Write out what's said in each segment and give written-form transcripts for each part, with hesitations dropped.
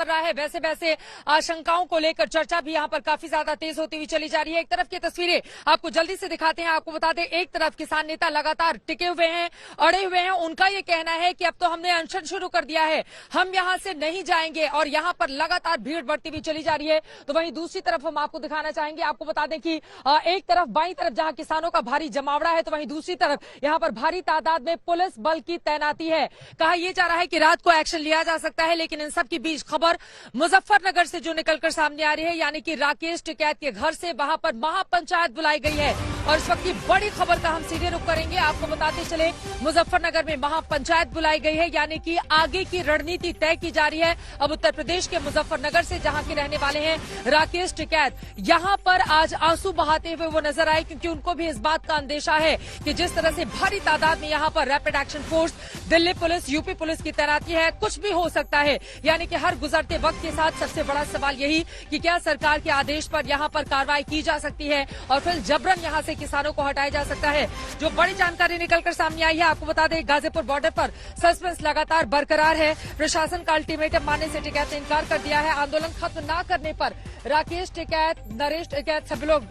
कर रहा है, वैसे वैसे आशंकाओं को लेकर चर्चा भी यहाँ पर काफी ज्यादा तेज होती हुई चली जा रही है। एक तरफ की तस्वीरें आपको जल्दी से दिखाते हैं। आपको बता दें, एक तरफ किसान नेता लगातार टिके हुए हैं, अड़े हुए हैं। उनका ये कहना है कि अब तो हमने अनशन शुरू कर दिया है, हम यहाँ से नहीं जाएंगे, और यहाँ पर लगातार भीड़ बढ़ती हुई चली जा रही है। तो वहीं दूसरी तरफ हम आपको दिखाना चाहेंगे। आपको बता दें कि एक तरफ बाईं तरफ जहां किसानों का भारी जमावड़ा है, तो वहीं दूसरी तरफ यहाँ पर भारी तादाद में पुलिस बल की तैनाती है। कहा यह जा रहा है कि रात को एक्शन लिया जा सकता है, लेकिन इन सब के बीच खबर मुजफ्फरनगर से जो निकलकर सामने आ रही है, यानी कि राकेश टिकैत के घर से वहां पर महापंचायत बुलाई गई है। और इस वक्त की बड़ी खबर का हम सीधे रुख करेंगे। आपको बताते चले, मुजफ्फरनगर में महापंचायत बुलाई गई है, यानी कि आगे की रणनीति तय की जा रही है। अब उत्तर प्रदेश के मुजफ्फरनगर से, जहां के रहने वाले हैं राकेश टिकैत, यहां पर आज आंसू बहाते हुए वो नजर आए, क्योंकि उनको भी इस बात का अंदेशा है कि जिस तरह से भारी तादाद में यहां पर rapid action force, Delhi police, UP police की तैनाती है, कुछ भी हो सकता है। यानी कि हर गुजरते वक्त के साथ सबसे बड़ा सवाल यही कि क्या सरकार के आदेश पर यहां पर कार्रवाई की जा सकती है और फिर जबरन यहां से किसानों को हटाया जा सकता है। जो बड़ी जानकारी निकलकर सामने आई है, आपको बता दें, गाजीपुर बॉर्डर पर सस्पेंस लगातार बरकरार है। प्रशासन का अल्टीमेटम मानने से टिकैत ने इनकार कर दिया है। आंदोलन खत्म न करने पर राकेश टिकैत, नरेश टिकैत, सभी लोग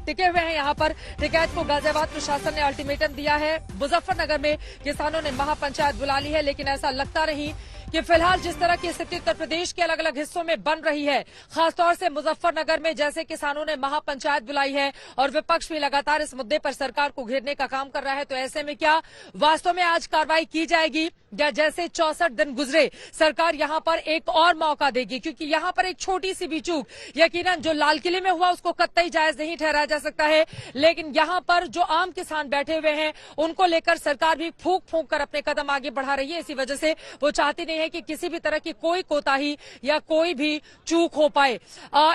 टिके हुए हैं यहाँ पर। टिकैत को गाजियाबाद प्रशासन ने अल्टीमेटम दिया है। मुजफ्फरनगर में किसानों ने महापंचायत बुला ली है, लेकिन ऐसा लगता नहीं कि फिलहाल जिस तरह की स्थिति उत्तर प्रदेश के अलग अलग हिस्सों में बन रही है, खासतौर से मुजफ्फरनगर में जैसे किसानों ने महापंचायत बुलाई है और विपक्ष भी लगातार इस मुद्दे पर सरकार को घेरने का काम कर रहा है, तो ऐसे में क्या वास्तव में आज कार्रवाई की जाएगी या जैसे 64 दिन गुजरे सरकार यहां पर एक और मौका देगी? क्योंकि यहां पर एक छोटी सी भी चूक, यकीनन जो लाल किले में हुआ उसको कतई जायज नहीं ठहराया जा सकता है, लेकिन यहां पर जो आम किसान बैठे हुए हैं उनको लेकर सरकार भी फूंक फूंक कर अपने कदम आगे बढ़ा रही है। इसी वजह से वो चाहती नहीं है कि किसी भी तरह की कोई कोताही या कोई भी चूक हो पाए।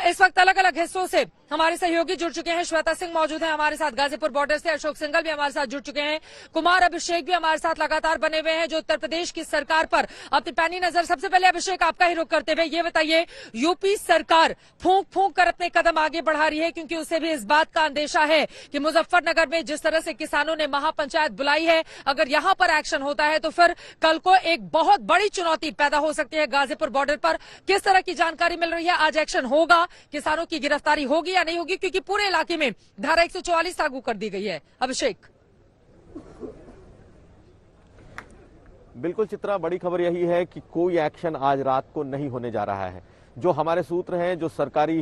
इस वक्त अलग अलग हिस्सों से हमारे सहयोगी जुड़ चुके हैं। श्वेता सिंह मौजूद है हमारे साथ गाजीपुर बॉर्डर से, अशोक सिंघल भी हमारे साथ जुड़ चुके हैं, कुमार अभिषेक भी हमारे साथ लगातार बने हुए हैं जो उत्तर प्रदेश की सरकार पर अपनी पैनी नजर। सबसे पहले अभिषेक, आपका ही रुख करते हुए ये बताइए, यूपी सरकार फूंक फूंक कर अपने कदम आगे बढ़ा रही है, क्योंकि उसे भी इस बात का अंदेशा है कि मुजफ्फरनगर में जिस तरह से किसानों ने महापंचायत बुलाई है, अगर यहां पर एक्शन होता है तो फिर कल को एक बहुत बड़ी चुनौती पैदा हो सकती है गाजीपुर बॉर्डर पर। किस तरह की जानकारी मिल रही है? आज एक्शन होगा, किसानों की गिरफ्तारी होगी या नहीं होगी, क्योंकि पूरे इलाके में धारा 144 लागू कर दी गई है? अभिषेक। बिल्कुल चित्रा, बड़ी खबर यही है कि कोई एक्शन आज रात को नहीं होने जा रहा है। जो हमारे सूत्र हैं, जो सरकारी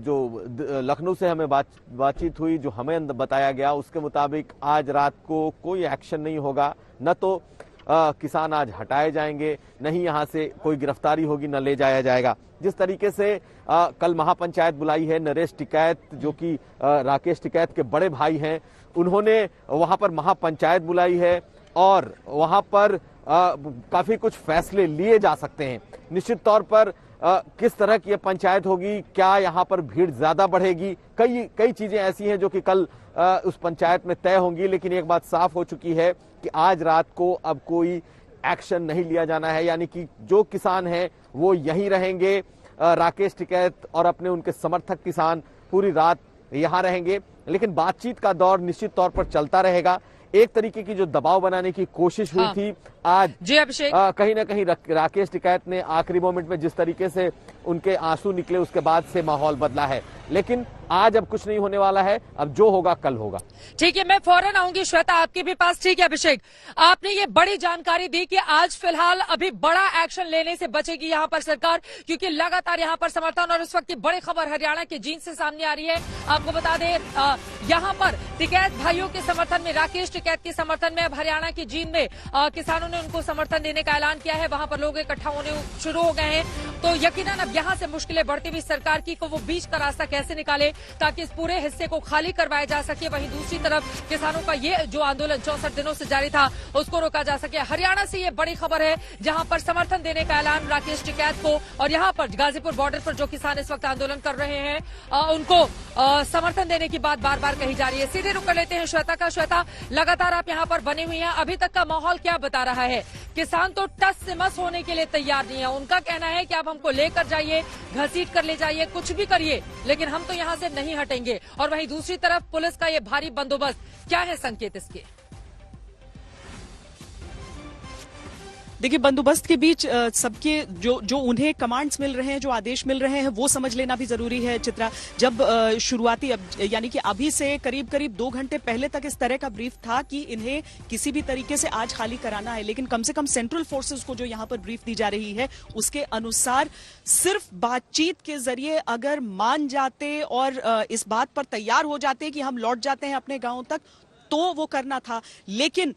जो लखनऊ से हमें बातचीत हुई, जो हमें बताया गया, उसके मुताबिक आज रात को कोई एक्शन नहीं होगा। न तो किसान आज हटाए जाएंगे, नहीं यहाँ से कोई गिरफ्तारी होगी, न ले जाया जाएगा। जिस तरीके से कल महापंचायत बुलाई है, नरेश टिकैत जो कि राकेश टिकैत के बड़े भाई हैं, उन्होंने वहां पर महापंचायत बुलाई है और वहां पर काफी कुछ फैसले लिए जा सकते हैं। निश्चित तौर पर किस तरह की पंचायत होगी, क्या यहाँ पर भीड़ ज्यादा बढ़ेगी, कई चीजें ऐसी हैं जो कि कल उस पंचायत में तय होंगी। लेकिन एक बात साफ हो चुकी है कि आज रात को अब कोई एक्शन नहीं लिया जाना है, यानी कि जो किसान हैं वो यहीं रहेंगे। राकेश टिकैत और अपने उनके समर्थक किसान पूरी रात यहां रहेंगे, लेकिन बातचीत का दौर निश्चित तौर पर चलता रहेगा। एक तरीके की जो दबाव बनाने की कोशिश हुई थी आज, जी अभिषेक, कहीं ना कहीं राकेश टिकैत ने आखिरी मोमेंट में जिस तरीके से उनके आंसू निकले, उसके बाद से माहौल बदला है। लेकिन आज अब कुछ नहीं होने वाला है, अब जो होगा कल होगा। ठीक है, मैं फौरन आऊंगी श्वेता आपके भी पास। ठीक है अभिषेक, आपने ये बड़ी जानकारी दी कि आज फिलहाल अभी बड़ा एक्शन लेने से बचेगी यहाँ पर सरकार, क्योंकि लगातार यहाँ पर समर्थन, और इस वक्त की बड़ी खबर हरियाणा के जींद से सामने आ रही है। आपको बता दें, यहाँ पर टिकैत भाइयों के समर्थन में, राकेश टिकैत के समर्थन में अब हरियाणा की जींद में किसानों ने उनको समर्थन देने का ऐलान किया है। वहां पर लोग इकट्ठा होने शुरू हो गए हैं, तो यकीनन अब यहाँ से मुश्किलें बढ़ती हुई सरकार की को वो बीच का रास्ता कैसे निकाले ताकि इस पूरे हिस्से को खाली करवाया जा सके। वहीं दूसरी तरफ किसानों का ये जो आंदोलन 64 दिनों से जारी था उसको रोका जा सके। हरियाणा से ये बड़ी खबर है, जहां पर समर्थन देने का ऐलान राकेश टिकैत को, और यहाँ पर गाजीपुर बॉर्डर पर जो किसान इस वक्त आंदोलन कर रहे हैं उनको समर्थन देने की बात बार बार कही जा रही है। सीधे रुक कर लेते हैं श्वेता का। श्वेता, लगातार आप यहाँ पर बनी हुई हैं, अभी तक का माहौल क्या बता रहा है? किसान तो टस से मस होने के लिए तैयार नहीं है, उनका कहना है कि आप हमको लेकर जाइए, घसीट कर ले जाइए, कुछ भी करिए, लेकिन हम तो यहाँ से नहीं हटेंगे। और वहीं दूसरी तरफ पुलिस का ये भारी बंदोबस्त, क्या है संकेत इसके? देखिए, बंदोबस्त के बीच सबके जो उन्हें कमांड्स मिल रहे हैं, जो आदेश मिल रहे हैं, वो समझ लेना भी जरूरी है चित्रा। जब शुरुआती यानी कि अभी से करीब 2 घंटे पहले तक इस तरह का ब्रीफ था कि इन्हें किसी भी तरीके से आज खाली कराना है, लेकिन कम से कम सेंट्रल फोर्सेस को जो यहां पर ब्रीफ दी जा रही है उसके अनुसार सिर्फ बातचीत के जरिए अगर मान जाते और इस बात पर तैयार हो जाते कि हम लौट जाते हैं अपने गांव तक, तो वो करना था। लेकिन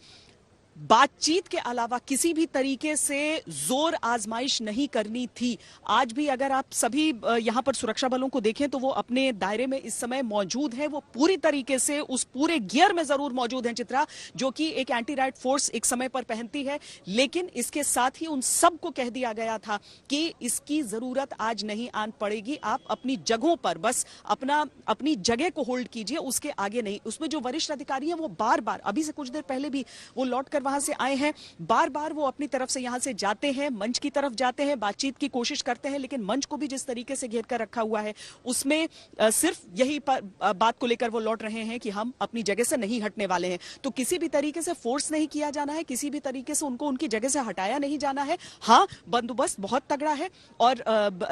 बातचीत के अलावा किसी भी तरीके से जोर आजमाइश नहीं करनी थी। आज भी अगर आप सभी यहां पर सुरक्षा बलों को देखें तो वो अपने दायरे में इस समय मौजूद हैं, वो पूरी तरीके से उस पूरे गियर में जरूर मौजूद हैं चित्रा, जो कि एक एंटी राइट फोर्स एक समय पर पहनती है। लेकिन इसके साथ ही उन सबको कह दिया गया था कि इसकी जरूरत आज नहीं आन पड़ेगी, आप अपनी जगहों पर बस अपनी जगह को होल्ड कीजिए, उसके आगे नहीं। उसमें जो वरिष्ठ अधिकारी हैं वो बार बार, अभी से कुछ देर पहले भी वो लौट कर वहां से आए हैं, बार बार वो अपनी तरफ से यहां से जाते हैं, मंच की तरफ जाते हैं, बातचीत की कोशिश करते हैं, लेकिन मंच को भी जिस तरीके से घेर कर रखा हुआ है उसमें सिर्फ यही बात को लेकर वो लौट रहे हैं कि हम अपनी जगह से नहीं हटने वाले हैं। तो किसी भी तरीके से फोर्स नहीं किया जाना है, किसी भी तरीके से उनको उनकी जगह से हटाया नहीं जाना है। हाँ, बंदोबस्त बहुत तगड़ा है और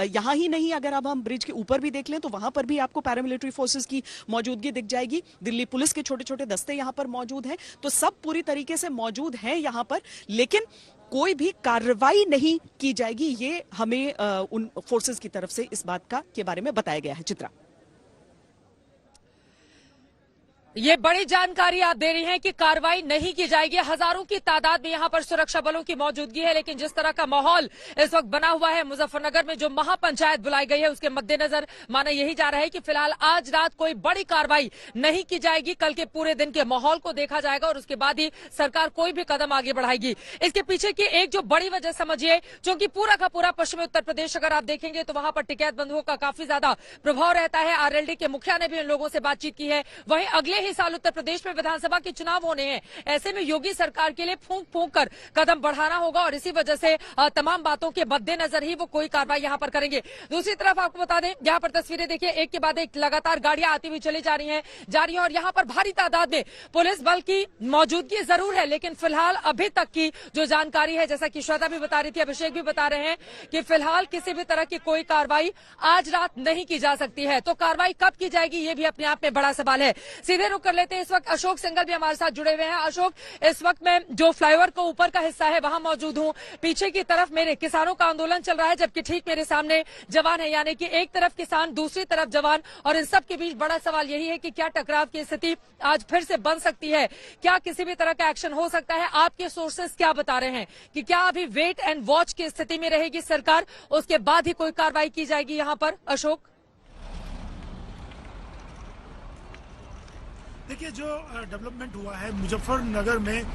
यहां ही नहीं, अगर अब हम ब्रिज के ऊपर भी देख लें तो वहां पर भी आपको पैरामिलिट्री फोर्सेस की मौजूदगी दिख जाएगी। दिल्ली पुलिस के छोटे छोटे दस्ते यहां पर मौजूद हैं, तो सब पूरी तरीके से मौजूद हैं यहां पर, लेकिन कोई भी कार्रवाई नहीं की जाएगी, ये हमें उन फोर्सेस की तरफ से इस बात के बारे में बताया गया है। चित्रा, ये बड़ी जानकारी आप दे रही हैं कि कार्रवाई नहीं की जाएगी। हजारों की तादाद में यहां पर सुरक्षा बलों की मौजूदगी है, लेकिन जिस तरह का माहौल इस वक्त बना हुआ है मुजफ्फरनगर में, जो महापंचायत बुलाई गई है उसके मद्देनजर माना यही जा रहा है कि फिलहाल आज रात कोई बड़ी कार्रवाई नहीं की जाएगी। कल के पूरे दिन के माहौल को देखा जाएगा और उसके बाद ही सरकार कोई भी कदम आगे बढ़ाएगी। इसके पीछे की एक जो बड़ी वजह समझिए, क्योंकि पूरा का पूरा पश्चिमी उत्तर प्रदेश अगर आप देखेंगे तो वहां पर टिकैत बंधुओं का काफी ज्यादा प्रभाव रहता है। आरएलडी के मुखिया ने भी इन लोगों से बातचीत की है। वहीं अगले साल उत्तर प्रदेश में विधानसभा के चुनाव होने हैं, ऐसे में योगी सरकार के लिए फूंक फूंक कर कदम बढ़ाना होगा और इसी वजह से तमाम बातों के मद्देनजर ही वो कोई कार्रवाई यहां पर करेंगे। दूसरी तरफ आपको बता दें, यहां पर तस्वीरें देखिए, एक के बाद एक लगातार गाड़ियां आती हुई चली जा रही हैं और यहां पर भारी तादाद में पुलिस बल की मौजूदगी जरूर है, लेकिन फिलहाल अभी तक की जो जानकारी है, जैसा कि श्वेता भी बता रही थी, अभिषेक भी बता रहे हैं कि फिलहाल किसी भी तरह की कोई कार्रवाई आज रात नहीं की जा सकती है। तो कार्रवाई कब की जाएगी ये भी अपने आप में बड़ा सवाल है। सीधे रुक कर लेते हैं, इस वक्त अशोक सिंघल भी हमारे साथ जुड़े हुए हैं। अशोक, इस वक्त मैं जो फ्लाईओवर का ऊपर का हिस्सा है वहां मौजूद हूं। पीछे की तरफ मेरे किसानों का आंदोलन चल रहा है, जबकि ठीक मेरे सामने जवान है, यानी कि एक तरफ किसान दूसरी तरफ जवान, और इन सब के बीच बड़ा सवाल यही है कि क्या टकराव की स्थिति आज फिर से बन सकती है, क्या किसी भी तरह का एक्शन हो सकता है। आपके सोर्सेस क्या बता रहे हैं कि क्या अभी वेट एंड वॉच की स्थिति में रहेगी सरकार, उसके बाद ही कोई कार्रवाई की जाएगी यहां पर? अशोक, देखिए, जो डेवलपमेंट हुआ है मुजफ्फरनगर में,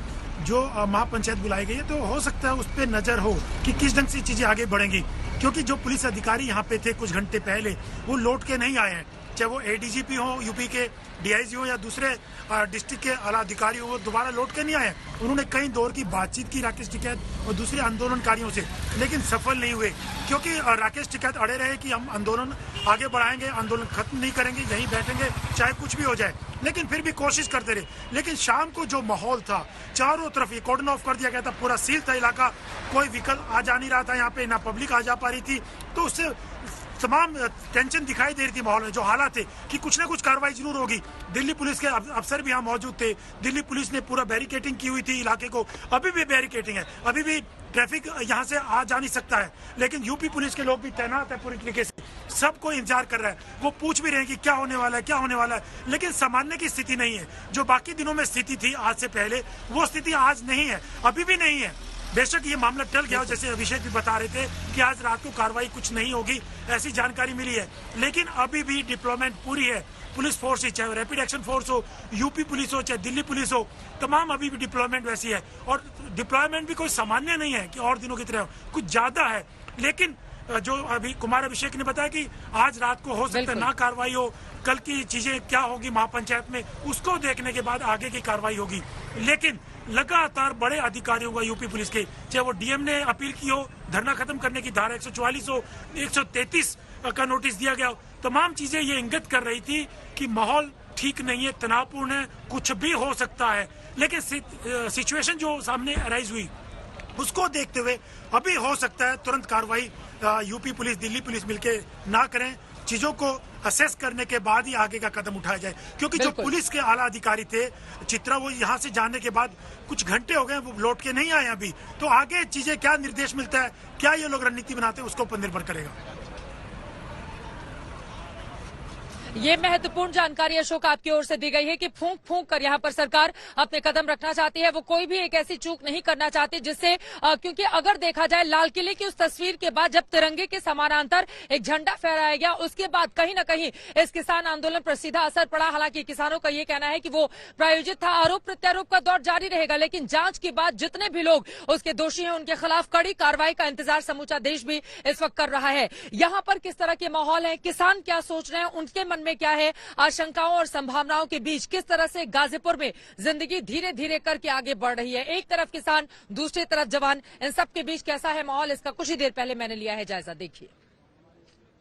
जो महापंचायत बुलाई गई है, तो हो सकता है उस पर नजर हो कि किस ढंग से चीजें आगे बढ़ेंगी, क्योंकि जो पुलिस अधिकारी यहाँ पे थे कुछ घंटे पहले वो लौट के नहीं आए हैं, चाहे वो एडीजीपी हो, यूपी के डीआईजी हो या दूसरे डिस्ट्रिक्ट के आला अधिकारी हो, वो दोबारा लौट के नहीं आए। उन्होंने कई दौर की बातचीत की राकेश टिकैत और दूसरे आंदोलनकारियों से, लेकिन सफल नहीं हुए, क्योंकि राकेश टिकैत अड़े रहे कि हम आंदोलन आगे बढ़ाएंगे, आंदोलन खत्म नहीं करेंगे, यहीं बैठेंगे चाहे कुछ भी हो जाए, लेकिन फिर भी कोशिश करते रहे। लेकिन शाम को जो माहौल था, चारों तरफ ये कॉर्डन ऑफ कर दिया गया था, पूरा सील था इलाका, कोई व्हीकल आ जा नहीं रहा था यहाँ पे, ना पब्लिक आ जा पा रही थी, तो उससे तमाम टेंशन दिखाई दे रही थी माहौल में। जो हालात थे कि कुछ ना कुछ कार्रवाई जरूर होगी। दिल्ली पुलिस के अफसर भी यहाँ मौजूद थे, दिल्ली पुलिस ने पूरा बैरिकेटिंग की हुई थी इलाके को, अभी भी बैरिकेटिंग है, अभी भी ट्रैफिक यहाँ से आ जा नहीं सकता है, लेकिन यूपी पुलिस के लोग भी तैनात है पूरी तरीके से, सबको इंतजार कर रहा है, वो पूछ भी रहे हैं कि क्या होने वाला है, क्या होने वाला है, लेकिन सामान्य की स्थिति नहीं है। जो बाकी दिनों में स्थिति थी आज से पहले, वो स्थिति आज नहीं है, अभी भी नहीं है। बेशक ये मामला टल गया, जैसे अभिषेक भी बता रहे थे कि आज रात को कार्रवाई कुछ नहीं होगी, ऐसी जानकारी मिली है, लेकिन अभी भी डिप्लॉयमेंट पूरी है। पुलिस फोर्स ही, चाहे रैपिड एक्शन फोर्स हो, यूपी पुलिस हो, चाहे दिल्ली पुलिस हो, तमाम अभी भी डिप्लॉयमेंट वैसी है, और डिप्लॉयमेंट भी कोई सामान्य नहीं है कि और दिनों की तरह, कुछ ज्यादा है। लेकिन जो अभी कुमार अभिषेक ने बताया कि आज रात को हो सकता है ना कार्रवाई हो, कल की चीजें क्या होगी महापंचायत में, उसको देखने के बाद आगे की कार्रवाई होगी। लेकिन लगातार बड़े अधिकारियों का यूपी पुलिस के, चाहे वो डीएम ने अपील की हो, धरना खत्म करने की धारा 144 हो, 133 का नोटिस दिया गया, तमाम चीजें ये इंगित कर रही थी कि माहौल ठीक नहीं है, तनावपूर्ण है, कुछ भी हो सकता है। लेकिन सिचुएशन जो सामने अराइज हुई उसको देखते हुए अभी हो सकता है तुरंत कार्रवाई यूपी पुलिस, दिल्ली पुलिस मिलके ना करें, चीजों को असेस करने के बाद ही आगे का कदम उठाया जाए। क्योंकि जो पुलिस के आला अधिकारी थे चित्रा, वो यहाँ से जाने के बाद कुछ घंटे हो गए, वो लौट के नहीं आए अभी, तो आगे चीजें क्या निर्देश मिलता है, क्या ये लोग रणनीति बनाते हैं, उसके ऊपर निर्भर करेगा। ये महत्वपूर्ण जानकारी अशोक आपकी ओर से दी गई है कि फूंक फूंक कर यहाँ पर सरकार अपने कदम रखना चाहती है। वो कोई भी एक ऐसी चूक नहीं करना चाहती जिससे क्योंकि अगर देखा जाए लाल किले की उस तस्वीर के बाद जब तिरंगे के समानांतर एक झंडा फहराया गया, उसके बाद कहीं न कहीं इस किसान आंदोलन पर सीधा असर पड़ा। हालांकि किसानों का ये कहना है कि वो प्रायोजित था, आरोप प्रत्यारोप का दौर जारी रहेगा, लेकिन जांच के बाद जितने भी लोग उसके दोषी हैं उनके खिलाफ कड़ी कार्रवाई का इंतजार समूचा देश भी इस वक्त कर रहा है। यहाँ पर किस तरह के माहौल है, किसान क्या सोच रहे हैं, उनके मन में क्या है, आशंकाओं और संभावनाओं के बीच किस तरह से गाजीपुर में जिंदगी धीरे धीरे करके आगे बढ़ रही है, एक तरफ किसान दूसरी तरफ जवान, इन सब के बीच कैसा है माहौल, इसका कुछ ही देर पहले मैंने लिया है जायजा। देखिए,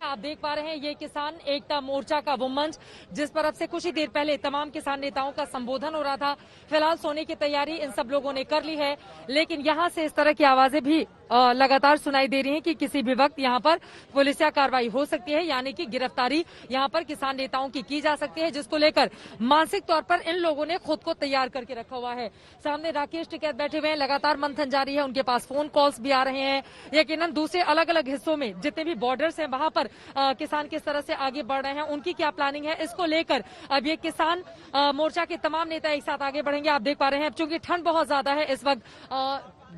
आप देख पा रहे हैं ये किसान एकता मोर्चा का वो मंच जिस पर अब से कुछ ही देर पहले तमाम किसान नेताओं का संबोधन हो रहा था। फिलहाल सोने की तैयारी इन सब लोगों ने कर ली है, लेकिन यहाँ से इस तरह की आवाजें भी लगातार सुनाई दे रही हैं कि किसी भी वक्त यहाँ पर पुलिसिया कार्रवाई हो सकती है, यानी कि गिरफ्तारी यहाँ पर किसान नेताओं की जा सकती है, जिसको लेकर मानसिक तौर पर इन लोगों ने खुद को तैयार करके रखा हुआ है। सामने राकेश टिकैत बैठे हुए हैं, लगातार मंथन जारी है, उनके पास फोन कॉल्स भी आ रहे हैं। यकीनन दूसरे अलग अलग हिस्सों में जितने भी बॉर्डर्स हैं वहां पर किसान किस तरह से आगे बढ़ रहे हैं, उनकी क्या प्लानिंग है, इसको लेकर अब ये किसान मोर्चा के तमाम नेता एक साथ आगे बढ़ेंगे। आप देख पा रहे हैं अब चूंकि ठंड बहुत ज्यादा है, इस वक्त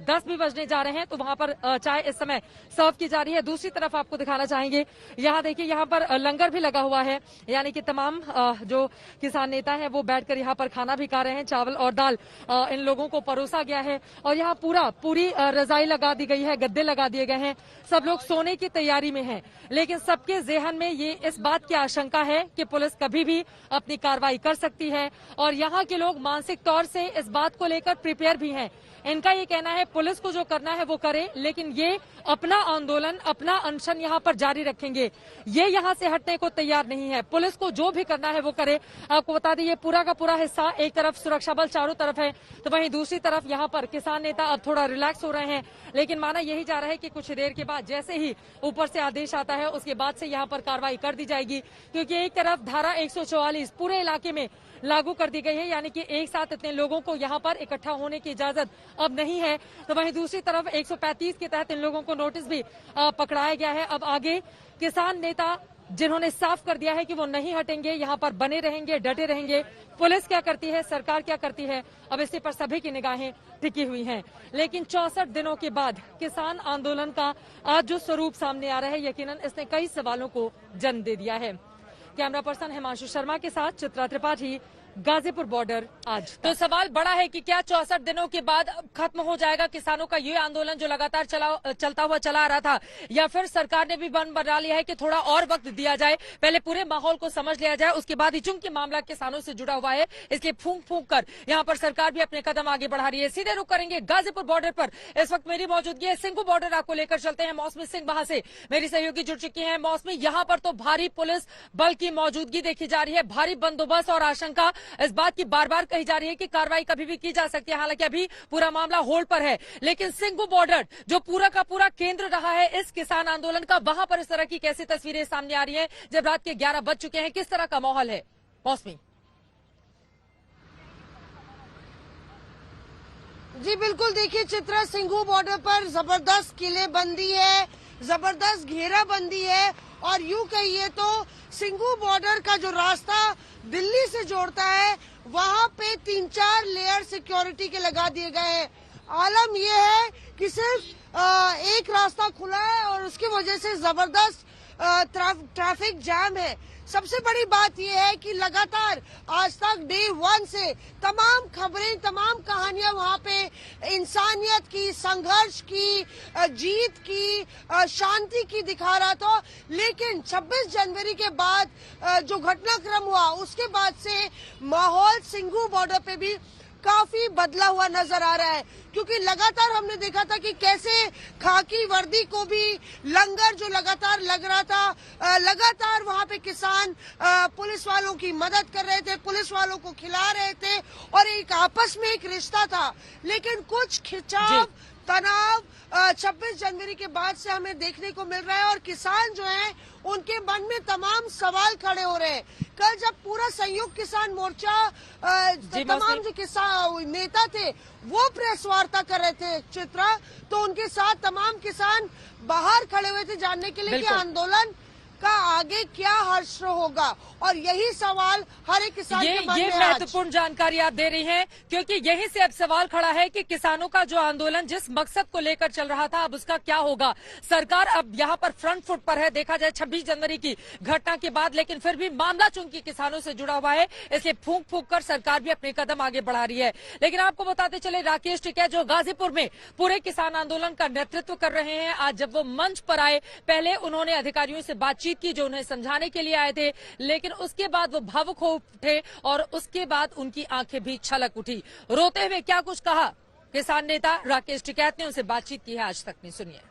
10 भी बजने जा रहे हैं, तो वहां पर चाय इस समय सर्व की जा रही है। दूसरी तरफ आपको दिखाना चाहेंगे, यहाँ देखिए यहाँ पर लंगर भी लगा हुआ है, यानी कि तमाम जो किसान नेता हैं वो बैठकर यहाँ पर खाना भी खा रहे हैं। चावल और दाल इन लोगों को परोसा गया है और यहाँ पूरी रजाई लगा दी गई है, गद्दे लगा दिए गए हैं। सब लोग सोने की तैयारी में हैं, लेकिन सबके जेहन में ये इस बात की आशंका है कि पुलिस कभी भी अपनी कार्रवाई कर सकती है और यहाँ के लोग मानसिक तौर से इस बात को लेकर प्रिपेयर भी हैं। इनका ये कहना है पुलिस को जो करना है वो करे, लेकिन ये अपना आंदोलन, अपना अनशन यहाँ पर जारी रखेंगे। ये यहाँ से हटने को तैयार नहीं है, पुलिस को जो भी करना है वो करे। आपको बता दें ये पूरा का पूरा हिस्सा, एक तरफ सुरक्षा बल चारों तरफ है, तो वहीं दूसरी तरफ यहाँ पर किसान नेता अब थोड़ा रिलैक्स हो रहे हैं। लेकिन माना यही जा रहा है कि कुछ देर के बाद जैसे ही ऊपर से आदेश आता है उसके बाद से यहाँ पर कार्रवाई कर दी जाएगी, क्योंकि एक तरफ धारा 144 पूरे इलाके में लागू कर दी गई है, यानी कि एक साथ इतने लोगों को यहाँ पर इकट्ठा होने की इजाजत अब नहीं है। तो वहीं दूसरी तरफ 135 के तहत इन लोगों को नोटिस भी पकड़ाया गया है। अब आगे किसान नेता जिन्होंने साफ कर दिया है कि वो नहीं हटेंगे, यहाँ पर बने रहेंगे, डटे रहेंगे। पुलिस क्या करती है, सरकार क्या करती है, अब इसी पर सभी की निगाहें टिकी हुई हैं। लेकिन 64 दिनों के बाद किसान आंदोलन का आज जो स्वरूप सामने आ रहा है, यकीनन इसने कई सवालों को जन्म दे दिया है। कैमरा पर्सन हिमांशु शर्मा के साथ चित्रा त्रिपाठी, गाजीपुर बॉर्डर आज। तो सवाल बड़ा है कि क्या 64 दिनों के बाद खत्म हो जाएगा किसानों का ये आंदोलन जो लगातार चलता हुआ चला आ रहा था, या फिर सरकार ने भी मन बना लिया है कि थोड़ा और वक्त दिया जाए, पहले पूरे माहौल को समझ लिया जाए, उसके बाद ही चूंकि मामला किसानों से जुड़ा हुआ है इसलिए फूंक फूंक कर यहाँ पर सरकार भी अपने कदम आगे बढ़ा रही है। सीधे रुक करेंगे गाजीपुर बॉर्डर पर, इस वक्त मेरी मौजूदगी है सिंघू बॉर्डर, आपको लेकर चलते हैं। मौसमी सिंह वहां से मेरी सहयोगी जुड़ चुकी है। मौसमी, यहाँ पर तो भारी पुलिस बल की मौजूदगी देखी जा रही है, भारी बंदोबस्त और आशंका इस बात की बार बार कही जा रही है कि कार्रवाई कभी भी की जा सकती है। हालांकि अभी पूरा मामला होल्ड पर है, लेकिन सिंघू बॉर्डर जो पूरा का पूरा केंद्र रहा है इस किसान आंदोलन का, वहां पर इस तरह की कैसी तस्वीरें सामने आ रही हैं जब रात के 11 बज चुके हैं, किस तरह का माहौल है मौसमी? जी बिल्कुल, देखिए चित्रा, सिंघू बॉर्डर पर जबरदस्त किलेबंदी है, जबरदस्त घेराबंदी है और यूं कहिए तो सिंघू बॉर्डर का जो रास्ता दिल्ली से जोड़ता है वहां पे 3-4 लेयर सिक्योरिटी के लगा दिए गए हैं। आलम यह है कि सिर्फ एक रास्ता खुला है और उसकी वजह से जबरदस्त ट्रैफिक जाम है। सबसे बड़ी बात यह है कि लगातार आज तक डे 1 से तमाम खबरें, तमाम कहानियां वहां पे इंसानियत की, संघर्ष की, जीत की, शांति की दिखा रहा था। लेकिन 26 जनवरी के बाद जो घटनाक्रम हुआ उसके बाद से माहौल सिंघू बॉर्डर पे भी काफी बदला हुआ नजर आ रहा है, क्योंकि लगातार हमने देखा था कि कैसे खाकी वर्दी को भी लंगर जो लगातार लग रहा था, लगातार वहां पे किसान पुलिस वालों की मदद कर रहे थे, पुलिस वालों को खिला रहे थे और एक आपस में एक रिश्ता था। लेकिन कुछ खिंचाव, तनाव 26 जनवरी के बाद से हमें देखने को मिल रहा है और किसान जो हैं उनके मन में तमाम सवाल खड़े हो रहे हैं। कल जब पूरा संयुक्त किसान मोर्चा तमाम जो किसान नेता थे वो प्रेस वार्ता कर रहे थे चित्रा, तो उनके साथ तमाम किसान बाहर खड़े हुए थे जानने के लिए कि आंदोलन का आगे क्या हश्र होगा, और यही सवाल हर एक किसान के मन में ये है। महत्वपूर्ण जानकारी आप दे रही हैं, क्योंकि यहीं से अब सवाल खड़ा है कि किसानों का जो आंदोलन जिस मकसद को लेकर चल रहा था अब उसका क्या होगा। सरकार अब यहाँ पर फ्रंट फुट पर है, देखा जाए 26 जनवरी की घटना के बाद, लेकिन फिर भी मामला चूंकि किसानों से जुड़ा हुआ है इसलिए फूंक फूंक कर सरकार भी अपने कदम आगे बढ़ा रही है। लेकिन आपको बताते चले राकेश टिकैत जो गाजीपुर में पूरे किसान आंदोलन का नेतृत्व कर रहे हैं, आज जब वो मंच पर आए पहले उन्होंने अधिकारियों से बातचीत की जो उन्हें समझाने के लिए आए थे, लेकिन उसके बाद वो भावुक हो उठे और उसके बाद उनकी आंखें भी छलक उठी। रोते हुए क्या कुछ कहा किसान नेता राकेश टिकैत ने, उनसे बातचीत की है आज तक में, सुनिए।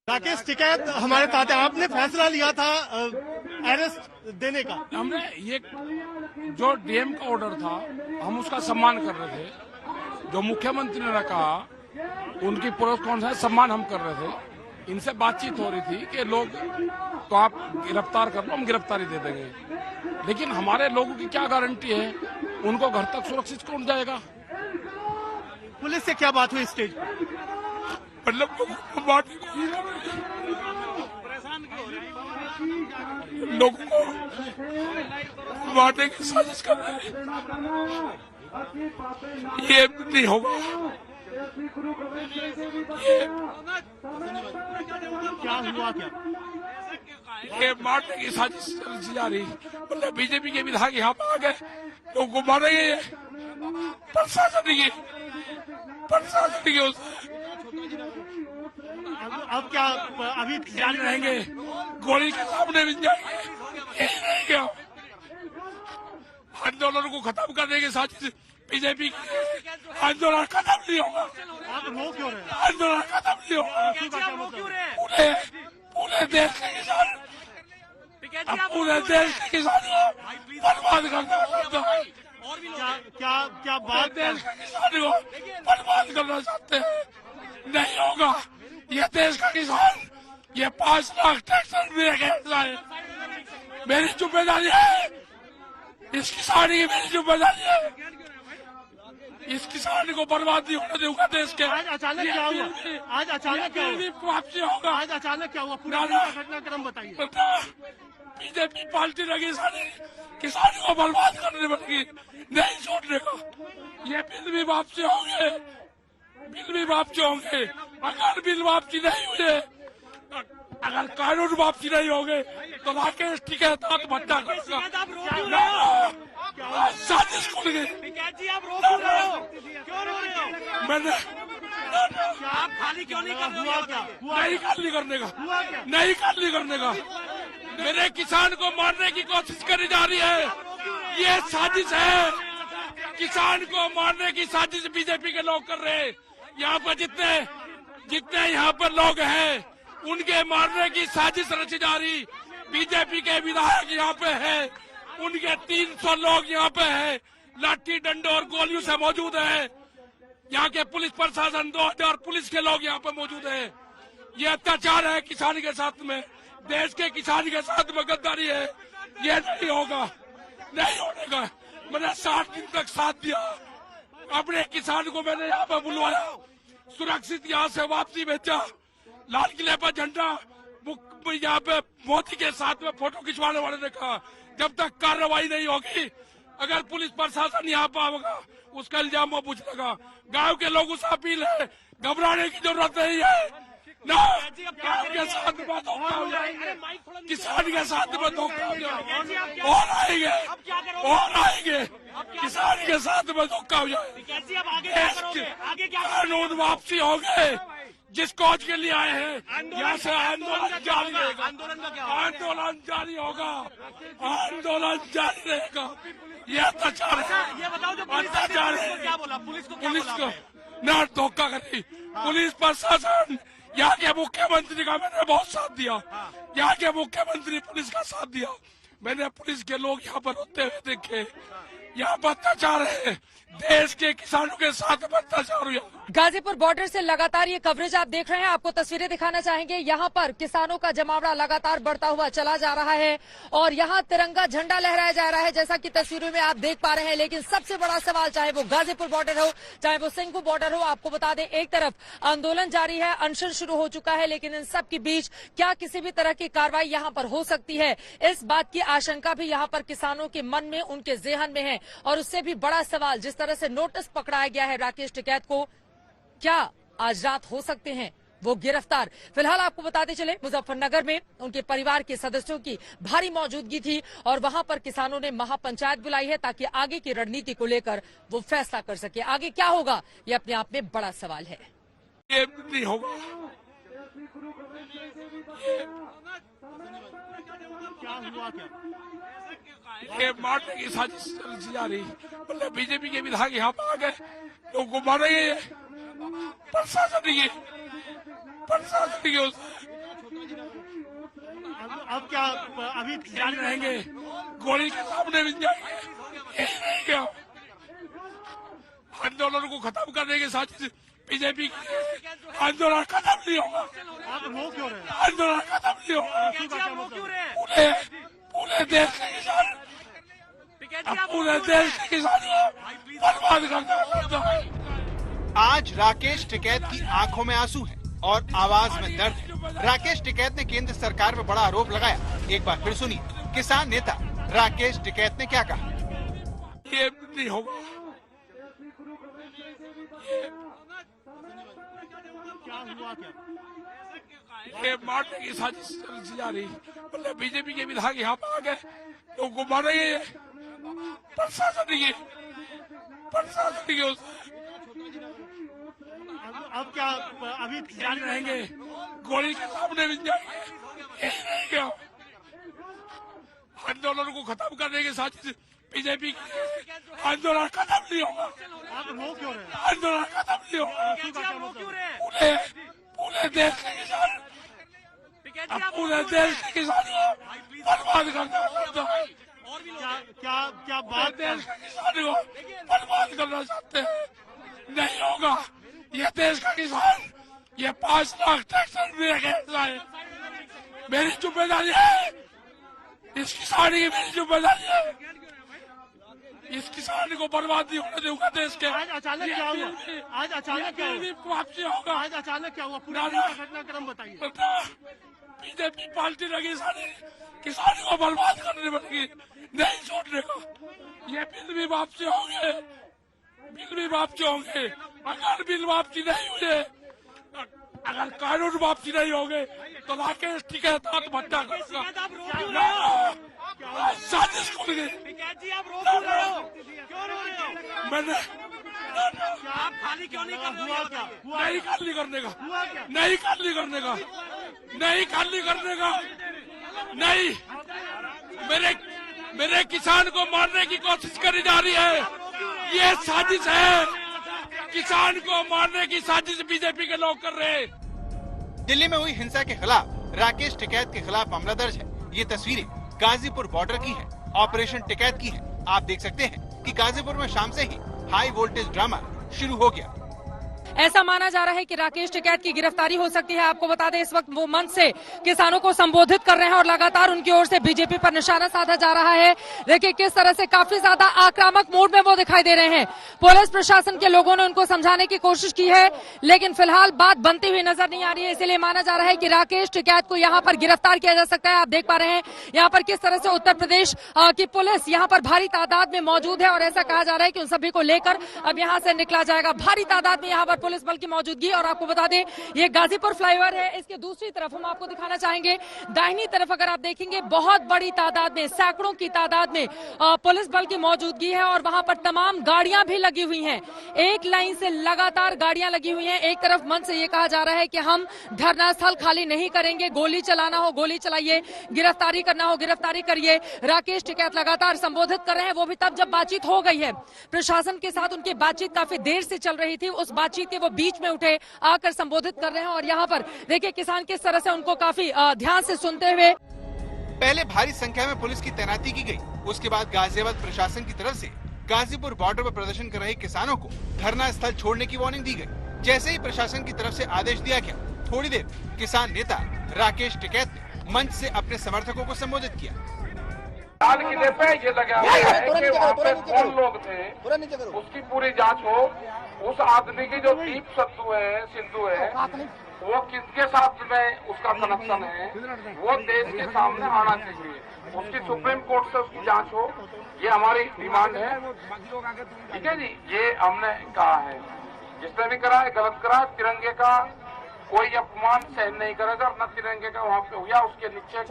राकेश टिकैत हमारे साथ हैं। आपने फैसला लिया था अरेस्ट देने का। हमने ये जो डीएम का ऑर्डर था हम उसका सम्मान कर रहे थे। जो मुख्यमंत्री ने कहा उनकी प्रेस कॉन्फ्रेंस सम्मान हम कर रहे थे। इनसे बातचीत हो रही थी कि लोग तो आप गिरफ्तार कर लो, हम गिरफ्तारी दे देंगे, लेकिन हमारे लोगों की क्या गारंटी है उनको घर तक सुरक्षित कौन जाएगा। पुलिस से क्या बात हुई स्टेज पर? मतलब लोगों को बांटने की साजिश कर रहे हैं, ये नहीं होगा। क्या हुआ क्या? ये मारने की साजिश चल जा रही, मतलब बीजेपी के विधायक यहाँ पर आ गए, लोगों को मारेंगे, प्रशासन की अब क्या अभी जारी रहेंगे, गोली के सामने भी जाएंगे। आंदोलन को खत्म करने की साजिश बीजेपी की, आंदोलन खत्म नहीं होगा। आप रो क्यों रहे हैं? आंदोलन खत्म नहीं होगा। पूरे देश के किसान, पूरे देश के किसान को बर्बाद करना, क्या बात? देश के किसान को बर्बाद करना चाहते हैं, नहीं होगा। ये देश का किसान, ये 5 लाख टैक्स मेरे है, मेरी जिम्मेदारी है, इस किसान की मेरी जिम्मेदारी है। इस किसान को बर्बाद नहीं होने दूंगा देश के। आज अचानक क्या हुआ? आज अचानक क्या हुआ? वापसी होगा। आज अचानक क्या हुआ? पूरा घटनाक्रम बताइए। बीजेपी पार्टी लगी सारी किसान को बर्बाद करने लगी, नहीं छोड़ने का। ये बिल भी वापसी होंगे, बिल भी वापसी होंगे। अगर बिल वापसी नहीं हुए, अगर कानून वापसी नहीं होंगे तो राकेश टिकैत आत्महत्या करेगा। साजिश खुल गई। मैंने आप खाली क्यों नहीं कर रहे? नहीं खाली करने का, नहीं खाली करने का। मेरे किसान को मारने की कोशिश करी जा रही है, ये साजिश है। किसान को मारने की साजिश बीजेपी के लोग कर रहे हैं। यहाँ पर जितने यहाँ पर लोग हैं उनके मारने की साजिश रची जा रही। बीजेपी के विधायक यहाँ पे हैं, उनके 300 लोग यहाँ पे हैं, लाठी डंडे और गोलियों से मौजूद हैं। यहाँ के पुलिस प्रशासन 2000 पुलिस के लोग यहाँ पे मौजूद हैं। ये अत्याचार है किसान के साथ में, देश के किसान के साथ में गद्दारी है। ये नहीं होगा, नहीं होने का। मैंने 60 दिन तक साथ दिया, अपने किसान को मैंने यहाँ पे बुलवाया, सुरक्षित यहाँ से वापसी भेजा, लाल किले पर झंडा, यहाँ पे मोदी के साथ में फोटो खिंचवाने वाले ने कहा जब तक कार्रवाई नहीं होगी, अगर पुलिस प्रशासन यहाँ पर होगा उसका इल्जाम वो पूछ लेगा। गांव के लोगों से अपील है, घबराने की जरूरत नहीं है ना। गांव के साथ में धोखा हो जाए, किसान के साथ में धोखा हो जाए, और आएंगे किसान के साथ में धोखा हो जाए। कानून वापसी हो गए, जिस कॉज के लिए आए हैं यहाँ से आंदोलन जारी रहेगा। आंदोलन जारी होगा, आंदोलन जारी रहेगा। ये अत्याचार है, ये बताओ जो अत्याचार है। क्या बोला पुलिस को? पुलिस को ना धोखा करी, पुलिस प्रशासन, यहाँ के मुख्यमंत्री का मैंने बहुत साथ दिया, यहाँ के मुख्यमंत्री पुलिस का साथ दिया। मैंने पुलिस के लोग यहाँ पर होते हुए देखे, यहाँ अत्याचार है, देश के किसानों के साथ अत्याचार हुआ। गाजीपुर बॉर्डर से लगातार ये कवरेज आप देख रहे हैं, आपको तस्वीरें दिखाना चाहेंगे। यहाँ पर किसानों का जमावड़ा लगातार बढ़ता हुआ चला जा रहा है और यहाँ तिरंगा झंडा लहराया जा रहा है, जैसा कि तस्वीरों में आप देख पा रहे हैं। लेकिन सबसे बड़ा सवाल, चाहे वो गाजीपुर बॉर्डर हो, चाहे वो सिंघू बॉर्डर हो, आपको बता दें एक तरफ आंदोलन जारी है, अनशन शुरू हो चुका है, लेकिन इन सब के बीच क्या किसी भी तरह की कार्रवाई यहाँ पर हो सकती है, इस बात की आशंका भी यहाँ पर किसानों के मन में, उनके जेहन में है। और उससे भी बड़ा सवाल, जिस तरह से नोटिस पकड़ाया गया है राकेश टिकैत को, क्या आज रात हो सकते हैं वो गिरफ्तार। फिलहाल आपको बताते चले, मुजफ्फरनगर में उनके परिवार के सदस्यों की भारी मौजूदगी थी और वहां पर किसानों ने महापंचायत बुलाई है ताकि आगे की रणनीति को लेकर वो फैसला कर सके। आगे क्या होगा ये अपने आप में बड़ा सवाल है। ये नहीं होगा, क्या हुआ क्या? ये मारने की साजिश चली जा रही। मतलब बीजेपी के विधायक यहाँ पर आ गए, लोगों को मारेंगे, प्रशासन अब क्या अभी जारी रहेंगे, गोली के सामने मिल जाएंगे। आंदोलन को खत्म करने की साजिश बीजेपी की। आंदोलन खत्म नहीं होगा, आप रो क्यों रहे हैं? आंदोलन खत्म नहीं होगा। पूरे देश के किसान, पूरे देश के किसान बर्बाद करते हैं। आज राकेश टिकैत की आंखों में आंसू है और आवाज में दर्द है। राकेश टिकैत ने केंद्र सरकार पर बड़ा आरोप लगाया। एक बार फिर सुनिए किसान नेता राकेश टिकैत ने क्या कहा। ये नहीं होगा, क्या हुआ क्या? ये मारने की साजिश चली जा रही। मतलब बीजेपी के विधायक यहाँ पर आ गए, लोगों को मारेंगे, प्रशासन अब क्या अभी जारी रहेंगे, गोली के सामने मिल जाएंगे। आंदोलन को खत्म करने की साजिश बीजेपी की। आंदोलन खत्म नहीं होगा, आप रो क्यों रहे हैं? आंदोलन खत्म नहीं होगा। पूरे देश के किसान, पूरे देश के किसान बर्बाद करते हैं। क्या बात? देश के किसान को बर्बाद करना चाहते हैं, नहीं होगा। ये देश का किसान, ये 5 लाख ट्रैक्टर मेरे हिस्सा है, मेरी जिम्मेदारी है। इस किसान की मेरी जिम्मेदारी है। इस किसान को बर्बाद नहीं होने दूंगा देश के। आज अचानक क्या हुआ? आज अचानक क्या हुआ? वापसी होगा। आज अचानक क्या हुआ? पूरा घटनाक्रम बताइए। बीजेपी पार्टी लगी सारी किसान को बर्बाद करने लगी, नहीं छोड़ने का। ये बिल भी वापसी होंगे, अगर बिल वापसी नहीं हुए, अगर कानून वापसी नहीं होंगे तो राकेश टिकैत आत्महत्या करेगा। साजिश खुल गई। मैंने आप खाली क्यों नहीं कर हुआ क्या? नहीं खाली करने का, हुआ क्या? नहीं खाली करने का, नहीं खाली करने का, नहीं। मेरे किसान को मारने की कोशिश करी जा रही है, ये साजिश है। किसान को मारने की साजिश बीजेपी के लोग कर रहे हैं। दिल्ली में हुई हिंसा के खिलाफ राकेश टिकैत के खिलाफ मामला दर्ज है। ये तस्वीरें गाजीपुर बॉर्डर की है, ऑपरेशन टिकैत की है। आप देख सकते हैं कि गाजीपुर में शाम से ही हाई वोल्टेज ड्रामा शुरू हो गया। ऐसा माना जा रहा है कि राकेश टिकैत की गिरफ्तारी हो सकती है। आपको बता दें इस वक्त वो मंच से किसानों को संबोधित कर रहे हैं और लगातार उनकी ओर से बीजेपी पर निशाना साधा जा रहा है। देखिए किस तरह से काफी ज्यादा आक्रामक मूड में वो दिखाई दे रहे हैं। पुलिस प्रशासन के लोगों ने उनको समझाने की कोशिश की है, लेकिन फिलहाल बात बनती हुई नजर नहीं आ रही है। इसलिए माना जा रहा है कि राकेश टिकैत को यहाँ पर गिरफ्तार किया जा सकता है। आप देख पा रहे हैं यहाँ पर किस तरह से उत्तर प्रदेश की पुलिस यहाँ पर भारी तादाद में मौजूद है और ऐसा कहा जा रहा है कि उन सभी को लेकर अब यहाँ से निकला जाएगा। भारी तादाद में यहाँ पर पुलिस बल की मौजूदगी। और आपको बता दें ये गाजीपुर फ्लाईओवर है, इसके दूसरी तरफ हम आपको दिखाना चाहेंगे। दाहिनी तरफ अगर आप देखेंगे बहुत बड़ी तादाद में, सैकड़ों की तादाद में पुलिस बल की मौजूदगी है और वहां पर तमाम गाड़ियां भी लगी हुई हैं। एक लाइन से लगातार गाड़ियां लगी हुई हैं। एक तरफ मन से ये कहा जा रहा है कि हम धरना स्थल खाली नहीं करेंगे, गोली चलाना हो गोली चलाइए, गिरफ्तारी करना हो गिरफ्तारी करिए। राकेश टिकैत लगातार संबोधित कर रहे हैं, वो भी तब जब बातचीत हो गई है। प्रशासन के साथ उनकी बातचीत काफी देर से चल रही थी, उस बातचीत के वो बीच में उठे आकर संबोधित कर रहे हैं। और यहाँ पर देखिए किसान किस तरह से उनको काफी ध्यान से सुनते हुए। पहले भारी संख्या में पुलिस की तैनाती की गई, उसके बाद गाजियाबाद प्रशासन की तरफ से गाजीपुर बॉर्डर पर प्रदर्शन कर रहे किसानों को धरना स्थल छोड़ने की वार्निंग दी गई। जैसे ही प्रशासन की तरफ से आदेश दिया गया, थोड़ी देर किसान नेता राकेश टिकैत ने मंच से अपने समर्थकों को संबोधित किया। लाल किले पे ये लगा हुआ है कि वहाँ पे कौन लोग थे, उसकी पूरी जांच हो। उस आदमी की जो दीप सिंधु है वो किसके साथ में उसका कनेक्शन है, वो देश के सामने आना चाहिए। उसकी सुप्रीम कोर्ट से उसकी जांच हो, ये हमारी डिमांड है। ठीक है जी, ये हमने कहा है। जिसने भी करा है गलत करा। तिरंगे का कोई अपमान सहन नहीं करेगा। न तिरंगे का वहाँ पे हुआ, उसके नीचे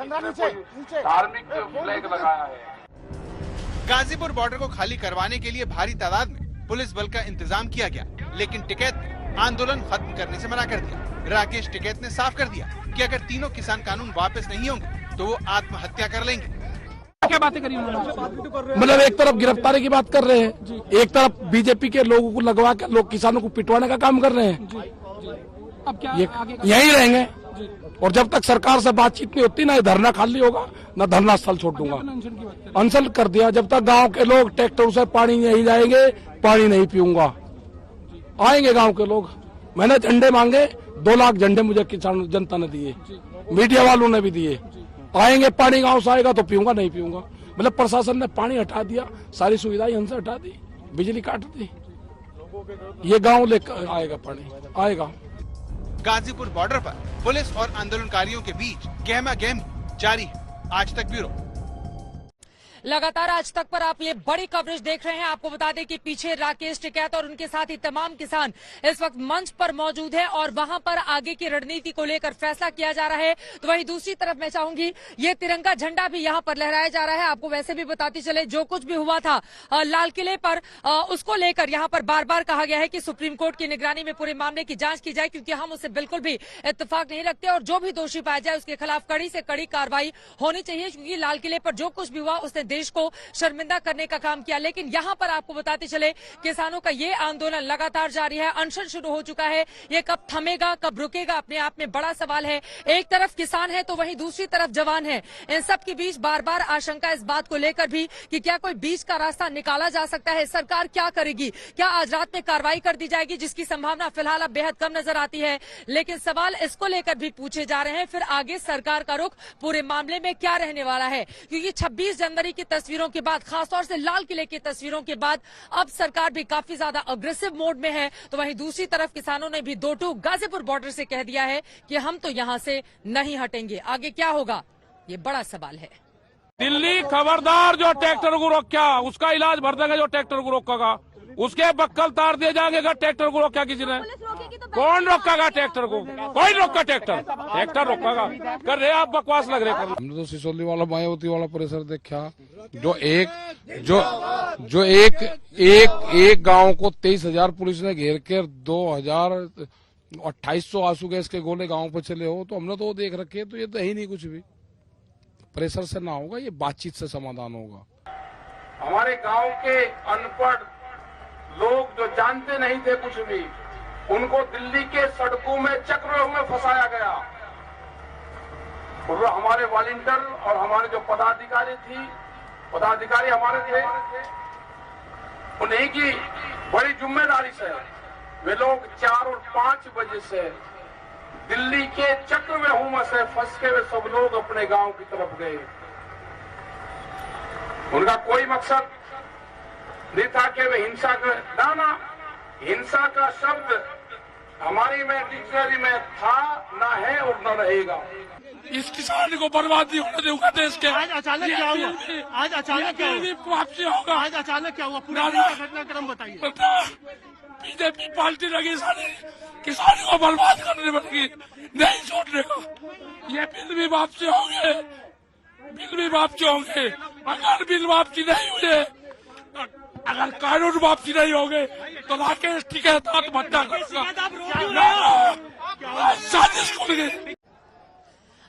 धार्मिक फ्लैग लगाया है। गाजीपुर बॉर्डर को खाली करवाने के लिए भारी तादाद में पुलिस बल का इंतजाम किया गया, लेकिन टिकैत ने आंदोलन खत्म करने से मना कर दिया। राकेश टिकैत ने साफ कर दिया कि अगर तीनों किसान कानून वापस नहीं होंगे तो वो आत्महत्या कर लेंगे। क्या बातें करी उन्होंने? मतलब एक तरफ गिरफ्तारी की बात कर रहे हैं, एक तरफ बीजेपी के लोगों को लगवा कर लोग किसानों को पिटवाने का काम कर रहे हैं। अब क्या यही रहेंगे और जब तक सरकार से बातचीत नहीं होती ना ये धरना खाली होगा ना धरना स्थल छोड़ दूंगा। अनशन कर दिया, जब तक गांव के लोग ट्रैक्टर से पानी नहीं जाएंगे पानी नहीं पीऊंगा। आएंगे गांव के लोग, मैंने झंडे मांगे 2 लाख झंडे मुझे किसान जनता ने दिए, मीडिया वालों ने भी दिए। आएंगे, पानी गांव से आएगा तो पीऊंगा नहीं पीऊंगा। मतलब प्रशासन ने पानी हटा दिया, सारी सुविधाएं हमसे हटा दी, बिजली काट दी। ये गांव लेकर आएगा, पानी आएगा। गाजीपुर बॉर्डर पर पुलिस और आंदोलनकारियों के बीच गहमा गहमी जारी है। आज तक ब्यूरो। लगातार आज तक पर आप ये बड़ी कवरेज देख रहे हैं। आपको बता दें कि पीछे राकेश टिकैत और उनके साथ ही तमाम किसान इस वक्त मंच पर मौजूद हैं और वहां पर आगे की रणनीति को लेकर फैसला किया जा रहा है। तो वहीं दूसरी तरफ मैं चाहूंगी ये तिरंगा झंडा भी यहां पर लहराया जा रहा है। आपको वैसे भी बताती चले जो कुछ भी हुआ था लाल किले पर, उसको लेकर यहां पर बार बार कहा गया है कि सुप्रीम कोर्ट की निगरानी में पूरे मामले की जांच की जाए, क्योंकि हम उससे बिल्कुल भी इत्तेफाक नहीं रखते और जो भी दोषी पाया जाए उसके खिलाफ कड़ी से कड़ी कार्रवाई होनी चाहिए, क्योंकि लाल किले पर जो कुछ भी हुआ उसने देश को शर्मिंदा करने का काम किया। लेकिन यहां पर आपको बताते चले किसानों का ये आंदोलन लगातार जारी है। अनशन शुरू हो चुका है, ये कब थमेगा कब रुकेगा अपने आप में बड़ा सवाल है। एक तरफ किसान है तो वहीं दूसरी तरफ जवान है। इन सब के बीच बार बार आशंका इस बात को लेकर भी कि क्या कोई बीच का रास्ता निकाला जा सकता है। सरकार क्या करेगी? क्या आज रात में कार्रवाई कर दी जाएगी, जिसकी संभावना फिलहाल अब बेहद कम नजर आती है। लेकिन सवाल इसको लेकर भी पूछे जा रहे हैं फिर आगे सरकार का रुख पूरे मामले में क्या रहने वाला है, क्योंकि 26 जनवरी की तस्वीरों के बाद, खासतौर से लाल किले की तस्वीरों के बाद अब सरकार भी काफी ज्यादा अग्रेसिव मोड में है। तो वहीं दूसरी तरफ किसानों ने भी 2 टूक गाजीपुर बॉर्डर से कह दिया है कि हम तो यहां से नहीं हटेंगे। आगे क्या होगा ये बड़ा सवाल है। दिल्ली खबरदार, जो ट्रैक्टर को रोका उसका इलाज भर देगा, जो ट्रैक्टर को रोकेगा उसके बक्कल तार दिए जाएंगे। अगर ट्रैक्टर को रोका किसी ने, कौन रोकेगा ट्रैक्टर को? कोई रोका ट्रैक्टर रोकेगा? कर रहे आप बकवास लग रहे। हमने तो सिसोली वाला मायावती वाला परिसर देखा, जो एक गांव को 23,000 पुलिस ने घेर कर 2,2800 आंसू गैस के गोले गांव पर चले हो, तो हमने तो वो देख रखे। तो ये तो है ही नहीं, कुछ भी प्रेशर से ना होगा, ये बातचीत से समाधान होगा। हमारे गांव के अनपढ़ लोग जो जानते नहीं थे कुछ भी, उनको दिल्ली के सड़कों में चक्रव्यूह में फंसाया गया। और हमारे वॉलंटियर और हमारे जो पदाधिकारी हमारे थे, उन्हीं की बड़ी जिम्मेदारी से वे लोग 4 और 5 बजे से दिल्ली के चक्रव्यूह में से फंस के वे सब लोग अपने गांव की तरफ गए। उनका कोई मकसद नहीं था कि वे हिंसा कर ना, हिंसा का शब्द हमारी में डिक्शनरी में था ना है और न रहेगा। इस किसान को बर्बाद नहीं होने दूंगा देश के। आज अचानक क्या हुआ? आज अचानक क्या हुआ? वापसी होगा। आज अचानक क्या हुआ? पूरा घटनाक्रम बताइए। बीजेपी पार्टी लगी सारी किसानों को बर्बाद करने लगी, नहीं छोड़ने का। ये बिल भी वापसी होंगे, अगर बिल वापसी नहीं हुए, अगर कानून वापसी नहीं होंगे तो राकेश टिकैत आत्महत्या करेगा। साजिश खुल गई।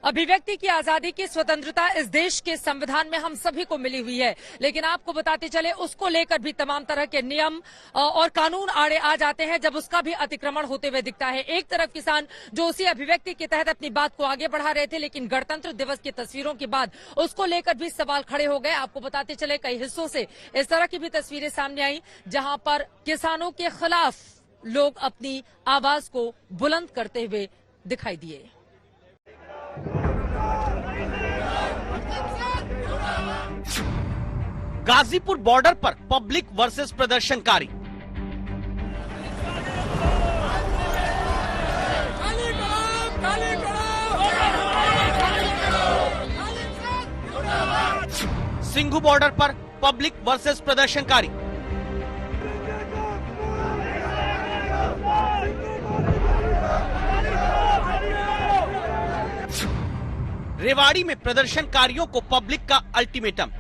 अभिव्यक्ति की आजादी की स्वतंत्रता इस देश के संविधान में हम सभी को मिली हुई है, लेकिन आपको बताते चले उसको लेकर भी तमाम तरह के नियम और कानून आड़े आ जाते हैं जब उसका भी अतिक्रमण होते हुए दिखता है। एक तरफ किसान जो उसी अभिव्यक्ति के तहत अपनी बात को आगे बढ़ा रहे थे, लेकिन गणतंत्र दिवस की तस्वीरों के बाद उसको लेकर भी सवाल खड़े हो गए। आपको बताते चले कई हिस्सों से इस तरह की भी तस्वीरें सामने आई जहां पर किसानों के खिलाफ लोग अपनी आवाज को बुलंद करते हुए दिखाई दिए। गाजीपुर बॉर्डर पर पब्लिक वर्सेस प्रदर्शनकारी। सिंघू बॉर्डर पर पब्लिक वर्सेस प्रदर्शनकारी। रेवाड़ी में प्रदर्शनकारियों को पब्लिक का अल्टीमेटम।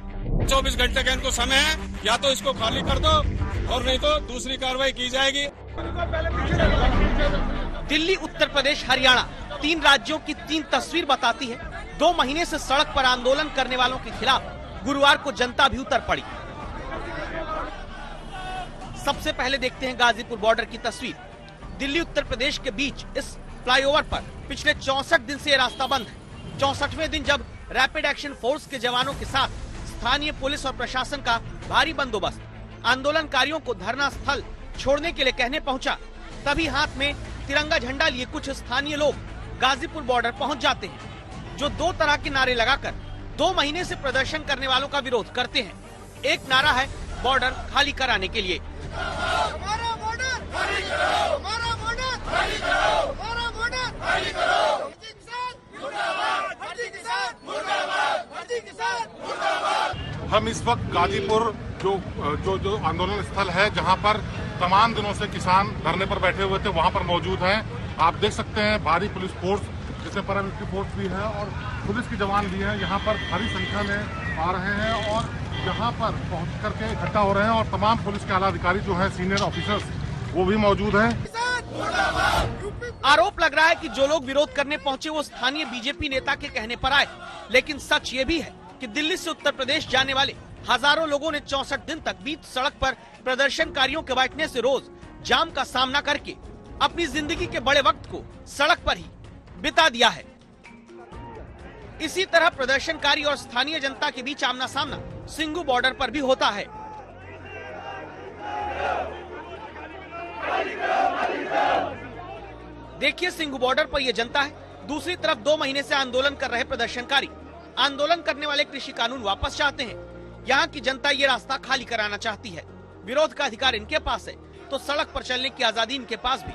24 घंटे का इनको समय है, या तो इसको खाली कर दो और नहीं तो दूसरी कार्रवाई की जाएगी। दिल्ली, उत्तर प्रदेश, हरियाणा, 3 राज्यों की 3 तस्वीर बताती है। 2 महीने से सड़क पर आंदोलन करने वालों के खिलाफ गुरुवार को जनता भी उतर पड़ी। सबसे पहले देखते हैं गाजीपुर बॉर्डर की तस्वीर। दिल्ली उत्तर प्रदेश के बीच इस फ्लाईओवर पर पिछले 64 दिन से ये रास्ता बंद है। 64वें दिन जब रैपिड एक्शन फोर्स के जवानों के साथ स्थानीय पुलिस और प्रशासन का भारी बंदोबस्त आंदोलनकारियों को धरना स्थल छोड़ने के लिए कहने पहुंचा, तभी हाथ में तिरंगा झंडा लिए कुछ स्थानीय लोग गाजीपुर बॉर्डर पहुंच जाते हैं, जो 2 तरह के नारे लगाकर 2 महीने से प्रदर्शन करने वालों का विरोध करते हैं। एक नारा है बॉर्डर खाली कराने के लिए। हमारा बॉर्डर खाली करो, हमारा बॉर्डर खाली करो, हमारा बॉर्डर खाली करो। हम इस वक्त गाजीपुर जो आंदोलन स्थल है, जहां पर तमाम दिनों से किसान धरने पर बैठे हुए थे, वहां पर मौजूद हैं। आप देख सकते हैं भारी पुलिस फोर्स, जिसमें पैरामिलिट्री फोर्स भी है और पुलिस के जवान भी हैं, यहाँ पर भारी संख्या में आ रहे हैं और यहाँ पर पहुंच करके इकट्ठा हो रहे हैं। और तमाम पुलिस के आला अधिकारी जो हैं, सीनियर ऑफिसर्स, वो भी मौजूद हैं। आरोप लग रहा है कि जो लोग विरोध करने पहुंचे वो स्थानीय बीजेपी नेता के कहने पर आए, लेकिन सच ये भी है कि दिल्ली से उत्तर प्रदेश जाने वाले हजारों लोगों ने 64 दिन तक बीच सड़क पर प्रदर्शनकारियों के बैठने से रोज जाम का सामना करके अपनी जिंदगी के बड़े वक्त को सड़क पर ही बिता दिया है। इसी तरह प्रदर्शनकारी और स्थानीय जनता के बीच आमना सामना सिंघू बॉर्डर पर भी होता है। देखिए, सिंघू बॉर्डर पर यह जनता है, दूसरी तरफ 2 महीने से आंदोलन कर रहे प्रदर्शनकारी। आंदोलन करने वाले कृषि कानून वापस चाहते हैं। यहाँ की जनता ये रास्ता खाली कराना चाहती है। विरोध का अधिकार इनके पास है, तो सड़क पर चलने की आजादी इनके पास भी।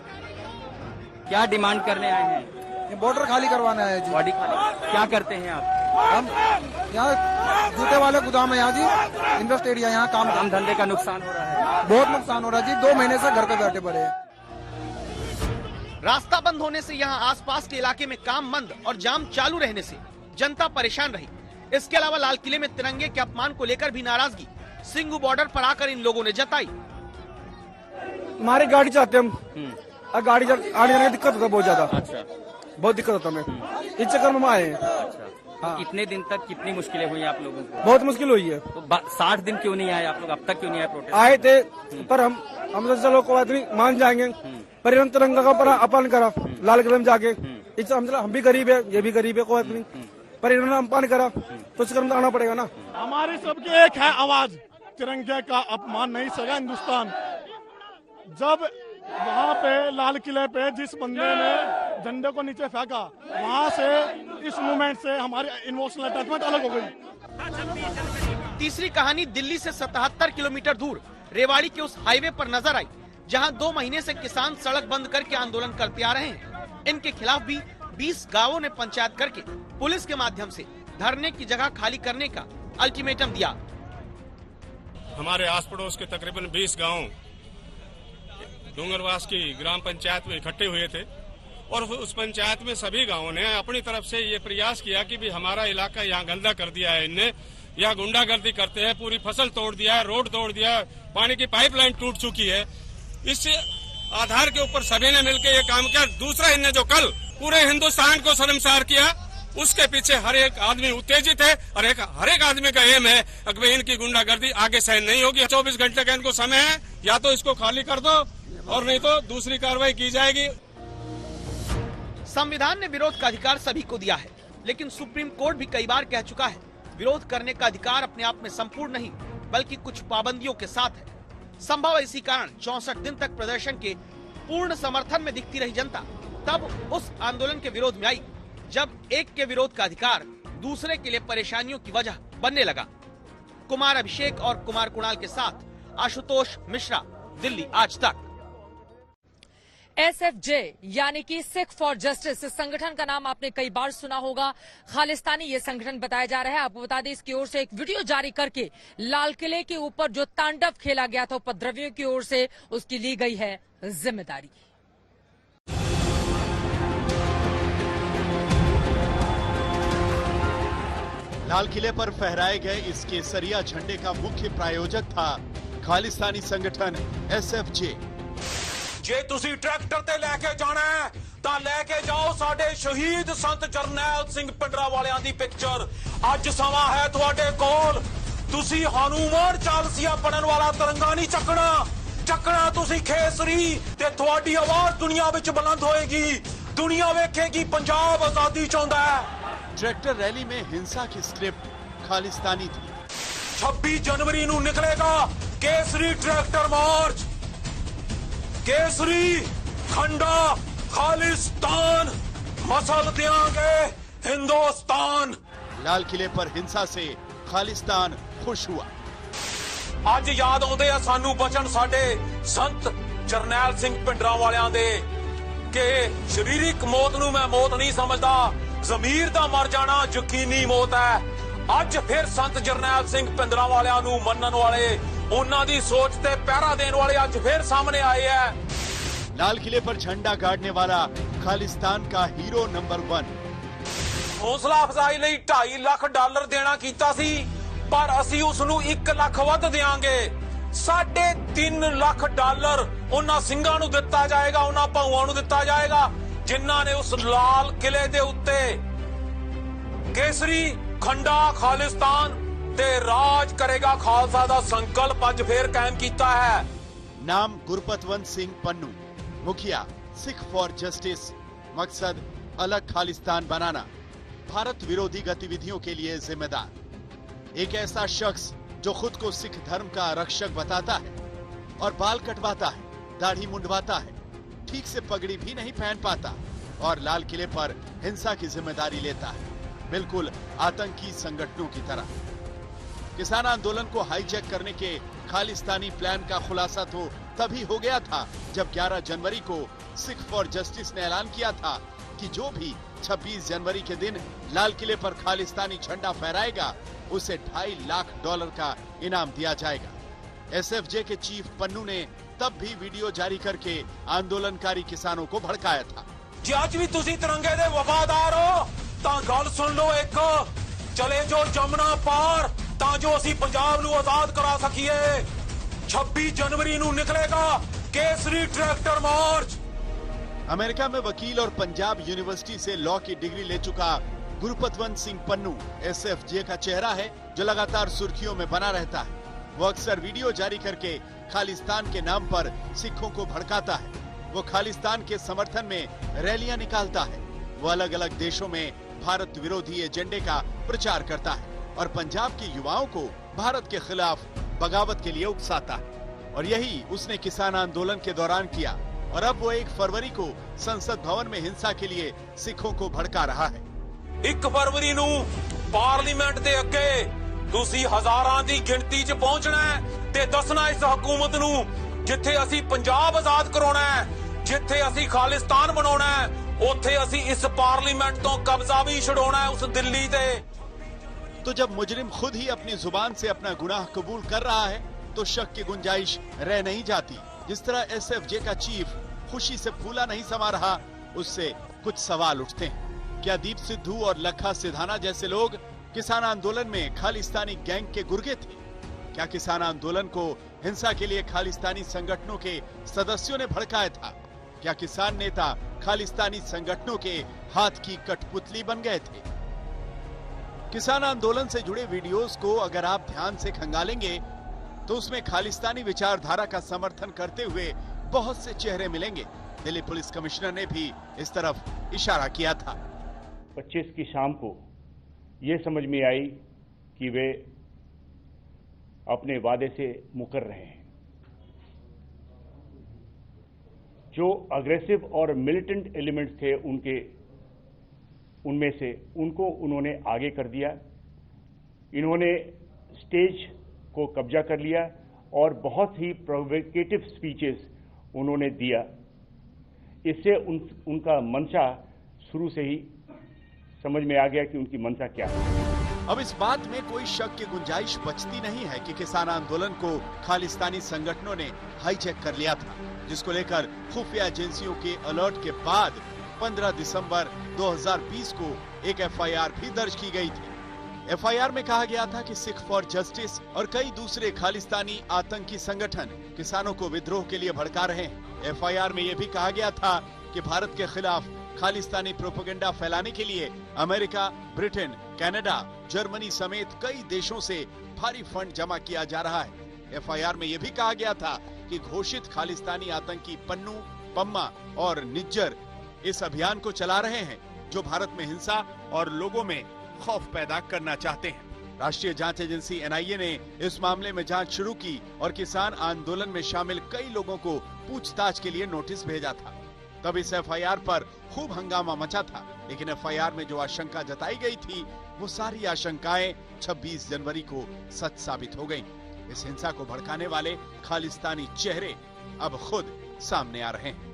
क्या डिमांड करने आए हैं? ये बॉर्डर खाली करवाना है जी। बॉडी खाली क्या करते हैं आप? हम यहाँ जूते वाले गोदाम है यहाँ जी, इंडस्ट्री एरिया, यहाँ काम धंधे का नुकसान हो रहा है। बहुत नुकसान हो रहा है जी, 2 महीने से घर पे बैठे पड़े हैं। रास्ता बंद होने से यहाँ आसपास के इलाके में काम बंद और जाम चालू रहने से जनता परेशान रही। इसके अलावा लाल किले में तिरंगे के अपमान को लेकर भी नाराजगी सिंघू बॉर्डर पर आकर इन लोगों ने जताई। हमारी गाड़ी चाहते हम, गाड़ी आने जाने की दिक्कत होता है बहुत ज्यादा। अच्छा, बहुत दिक्कत होता है, इस चक्कर में हम आए हैं। अच्छा, हाँ। कितने दिन तक कितनी मुश्किलें हुई आप लोगों को? बहुत मुश्किल हुई है। तो 60 दिन क्यों नहीं आए आप लोग? अब तक क्यों नहीं आए प्रोटेस्ट? आए थे, पर हम तो चलो कोई बात नहीं, मान जाएंगे, पर इन्होंने तिरंगा का अपमान करा लाल किले में जाके। हम भी गरीब है, ये भी गरीब है, कोई बात नहीं, पर इन्होंने अपमान करा तो इस क्रम आना पड़ेगा ना। हमारी सबकी एक है आवाज, तिरंगे का अपमान नहीं सगा हिंदुस्तान। जब वहाँ पे लाल किले पे जिस बंदे ने झंडे को नीचे फेंका, वहाँ से इस मूवमेंट से हमारी इमोशनल अटैचमेंट अलग हो गई। तीसरी कहानी दिल्ली से 77 किलोमीटर दूर रेवाड़ी के उस हाईवे पर नजर आई, जहां 2 महीने से किसान सड़क बंद करके आंदोलन करते आ रहे हैं। इनके खिलाफ भी 20 गांवों ने पंचायत करके पुलिस के माध्यम से धरने की जगह खाली करने का अल्टीमेटम दिया। हमारे आस पड़ोस के तकरीबन 20 गांव डूंगरवास की ग्राम पंचायत में इकट्ठे हुए थे और उस पंचायत में सभी गांवों ने अपनी तरफ से ये प्रयास किया कि भी हमारा इलाका यहाँ गंदा कर दिया है इनने, यहाँ गुंडागर्दी करते हैं, पूरी फसल तोड़ दिया है, रोड तोड़ दिया है, पानी की पाइपलाइन टूट चुकी है। इस आधार के ऊपर सभी ने मिलकर ये काम किया। दूसरा, इनने जो कल पूरे हिंदुस्तान को शर्मसार किया उसके पीछे हर एक आदमी उत्तेजित है और हर एक आदमी का एम है कि इनकी गुंडागर्दी आगे सहन नहीं होगी। 24 घंटे का इनको समय है, या तो इसको खाली कर दो और नहीं तो दूसरी कार्रवाई की जाएगी। संविधान ने विरोध का अधिकार सभी को दिया है, लेकिन सुप्रीम कोर्ट भी कई बार कह चुका है विरोध करने का अधिकार अपने आप में संपूर्ण नहीं बल्कि कुछ पाबंदियों के साथ है। संभव है इसी कारण 64 दिन तक प्रदर्शन के पूर्ण समर्थन में दिखती रही जनता तब उस आंदोलन के विरोध में आई जब एक के विरोध का अधिकार दूसरे के लिए परेशानियों की वजह बनने लगा। कुमार अभिषेक और कुमार कुणाल के साथ आशुतोष मिश्रा, दिल्ली आज तक। SFJ यानी कि सिख फॉर जस्टिस, इस संगठन का नाम आपने कई बार सुना होगा। खालिस्तानी ये संगठन बताया जा रहा है। आपको बता दें इसकी ओर से एक वीडियो जारी करके लाल किले के ऊपर जो तांडव खेला गया था उपद्रवियों की ओर से, उसकी ली गई है जिम्मेदारी। लाल किले पर फहराए गए इस केसरिया झंडे का मुख्य प्रायोजक था खालिस्तानी संगठन SFJ। जे तुसी ट्रैक्टर ते लेके जाना है तां लेके जाओ साडे शहीद संत जरनैल सिंह पिंडरावालियां दी पिक्चर। अज समा है तुहाडे कोल, तुसी हनुमान चालसिया बनन वाला तिरंगा नहीं चकना, चकना तुसी खेसरी ते तुहाडी आवाज दुनिया विच बुलंद होएगी। दुनिया वेखेगी पंजाब आजादी चाहुंदा है। ट्रैक्टर रैली में हिंसा की स्क्रिप्ट खालिस्तानी थी। 26 जनवरी नू निकलेगा केसरी ट्रैक्टर मार्च। केसरी खंडा खालिस्तान, मसल देंगे हिंदुस्तान। लाल किले पर हिंसा से खालिस्तान खुश हुआ। आज याद आउंदे आ सानू बचन साडे संत जरनैल सिंह पिंडरावालियां दे कि शरीरिक मौत नू मैं मौत नहीं समझदा, जमीर दा मर जाना यकीनी मौत है। अज फिर संत जरनैल सिंह पिंडरावालियां नू मनन वाले, उन्हां दी सोच ते पहरा देने वाले अज फिर सामने आए हैं। लाल किले पर झंडा गाड़ने वाला खालिस्तान का हीरो नंबर 1। हौसला अफजाई लई $2.5 लाख देना कीता सी, पर असी उसनू 1 लाख वध देंगे। $3.5 लाख उन्हां सिंघां नू दिता जाएगा, उन्हां भाऊआं नू दिता जाएगा जिन्हां ने उस लाल किले दे उत्ते केसरी खंडा खालिस्तान ते राज करेगा खालसा दा संकल्प अज फिर कायम कीता है। नाम गुरपतवंत सिंह पन्नू, मुखिया सिख फॉर जस्टिस, मकसद अलग खालिस्तान बनाना, भारत विरोधी गतिविधियों के लिए जिम्मेदार। एक ऐसा शख्स जो खुद को सिख धर्म का रक्षक बताता है और बाल कटवाता है, दाढ़ी मुंडवाता है, ठीक से पगड़ी भी नहीं पहन पाता और लाल किले पर हिंसा की जिम्मेदारी लेता है, बिल्कुल आतंकी संगठनों की तरह। किसान आंदोलन को हाईजैक करने के खालिस्तानी प्लान का खुलासा तो तभी हो गया था जब 11 जनवरी को सिख फॉर जस्टिस ने ऐलान किया था कि जो भी 26 जनवरी के दिन लाल किले पर खालिस्तानी झंडा फहराएगा उसे $2.5 लाख का इनाम दिया जाएगा। SFJ के चीफ पन्नू ने तब भी वीडियो जारी करके आंदोलनकारी किसानों को भड़काया था। जे अज भी तुसी तिरंगे दे वफादार हो तां गल सुन लो, एक चले जो जमुना पार तां जो असी पंजाब नू आजाद करा सकीए। 26 जनवरी नू निकलेगा केसरी ट्रैक्टर मार्च। अमेरिका में वकील और पंजाब यूनिवर्सिटी से लॉ की डिग्री ले चुका गुरपतवंत सिंह पन्नू SFJ का चेहरा है जो लगातार सुर्खियों में बना रहता है। वो अक्सर वीडियो जारी करके खालिस्तान के नाम पर सिखों को भड़काता है। वो खालिस्तान के समर्थन में रैलियां निकालता है। वो अलग अलग देशों में भारत विरोधी एजेंडे का प्रचार करता है और पंजाब के युवाओं को भारत के खिलाफ बगावत के लिए उकसाता है। और यही उसने किसान आंदोलन के दौरान किया और अब वो 1 फरवरी को संसद भवन में हिंसा के लिए सिखों को भड़का रहा है। 1 फरवरी नू पार्लीमेंट दे अगे तुसी हजारां दी गिनती च पहुंचना है ते दसना इस हुकूमत नू जिथे असी पंजाब आजाद कराउणा है, जिथे असी खालिस्तान बनाउणा है, उथे असी इस पार्लीमेंट तो कब्जा भी छुड़ाउणा है उस दिल्ली दे। तो जब मुजरिम खुद ही अपनी जुबान से अपना गुनाह कबूल कर रहा है तो शक की गुंजाइश रह नहीं जाती। जिस तरह SFJ का चीफ खुशी से फूला नहीं समा रहा, उससे कुछ सवाल उठते हैं। क्या दीप सिद्धू और लखा सिधाना जैसे लोग किसान आंदोलन में खालिस्तानी गैंग के गुर्गे थे? क्या किसान आंदोलन को हिंसा के लिए खालिस्तानी संगठनों के सदस्यों ने भड़काया था? क्या किसान नेता खालिस्तानी संगठनों के हाथ की कठपुतली बन गए थे? किसान आंदोलन से जुड़े वीडियोस को अगर आप ध्यान से खंगालेंगे तो उसमें खालिस्तानी विचारधारा का समर्थन करते हुए बहुत से चेहरे मिलेंगे। दिल्ली पुलिस कमिश्नर ने भी इस तरफ इशारा किया था। 25 की शाम को ये समझ में आई कि वे अपने वादे से मुकर रहे हैं। जो अग्रेसिव और मिलिटेंट एलिमेंट्स थे उनमें से उनको उन्होंने आगे कर दिया। इन्होंने स्टेज को कब्जा कर लिया और बहुत ही प्रोवोकेटिव स्पीचेस उन्होंने दिया। इससे उनका मंशा शुरू से ही समझ में आ गया कि उनकी मंशा क्या है। अब इस बात में कोई शक की गुंजाइश बचती नहीं है कि किसान आंदोलन को खालिस्तानी संगठनों ने हाईजैक कर लिया था, जिसको लेकर खुफिया एजेंसियों के अलर्ट के बाद 15 दिसंबर 2020 को एक एफआईआर भी दर्ज की गई थी। एफआईआर में कहा गया था कि सिख फॉर जस्टिस और कई दूसरे खालिस्तानी आतंकी संगठन किसानों को विद्रोह के लिए भड़का रहे हैं। एफआईआर में यह भी कहा गया था कि भारत के खिलाफ खालिस्तानी प्रोपेगेंडा फैलाने के लिए अमेरिका, ब्रिटेन, कनाडा, जर्मनी समेत कई देशों से भारी फंड जमा किया जा रहा है। एफआईआर में यह भी कहा गया था कि घोषित खालिस्तानी आतंकी पन्नू, पम्मा और निज्जर इस अभियान को चला रहे हैं जो भारत में हिंसा और लोगों में खौफ पैदा करना चाहते हैं। राष्ट्रीय जांच एजेंसी एनआईए ने इस मामले में जांच शुरू की और किसान आंदोलन में शामिल कई लोगों को पूछताछ के लिए नोटिस भेजा था। तब इस एफआईआर पर खूब हंगामा मचा था, लेकिन एफआईआर में जो आशंका जताई गई थी वो सारी आशंकाएं 26 जनवरी को सच साबित हो गयी। इस हिंसा को भड़काने वाले खालिस्तानी चेहरे अब खुद सामने आ रहे हैं।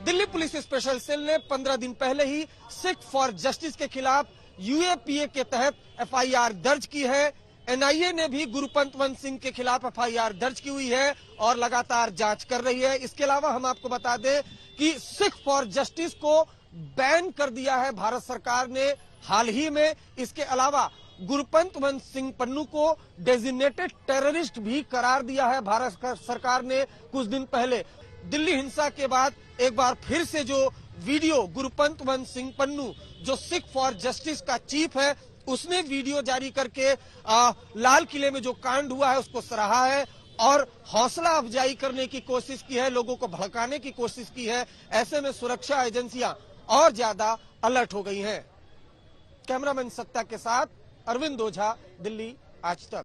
दिल्ली पुलिस स्पेशल सेल ने 15 दिन पहले ही सिख फॉर जस्टिस के खिलाफ यूएपीए के तहत एफआईआर दर्ज की है। एनआईए ने भी गुरपंतवंत सिंह के खिलाफ एफआईआर दर्ज की हुई है और लगातार जांच कर रही है। इसके अलावा हम आपको बता दें कि सिख फॉर जस्टिस को बैन कर दिया है भारत सरकार ने हाल ही में। इसके अलावा गुरपंतवंत सिंह पन्नू को डेजिग्नेटेड टेररिस्ट भी करार दिया है भारत सरकार ने कुछ दिन पहले। दिल्ली हिंसा के बाद एक बार फिर से जो वीडियो गुरपंतवंत सिंह पन्नू जो सिख फॉर जस्टिस का चीफ है उसने वीडियो जारी करके लाल किले में जो कांड हुआ है उसको सराहा है और हौसला अफजाई करने की कोशिश की है, लोगों को भड़काने की कोशिश की है। ऐसे में सुरक्षा एजेंसियां और ज्यादा अलर्ट हो गई हैं। कैमरामैन सत्ता के साथ अरविंद ओझा, दिल्ली आज तक।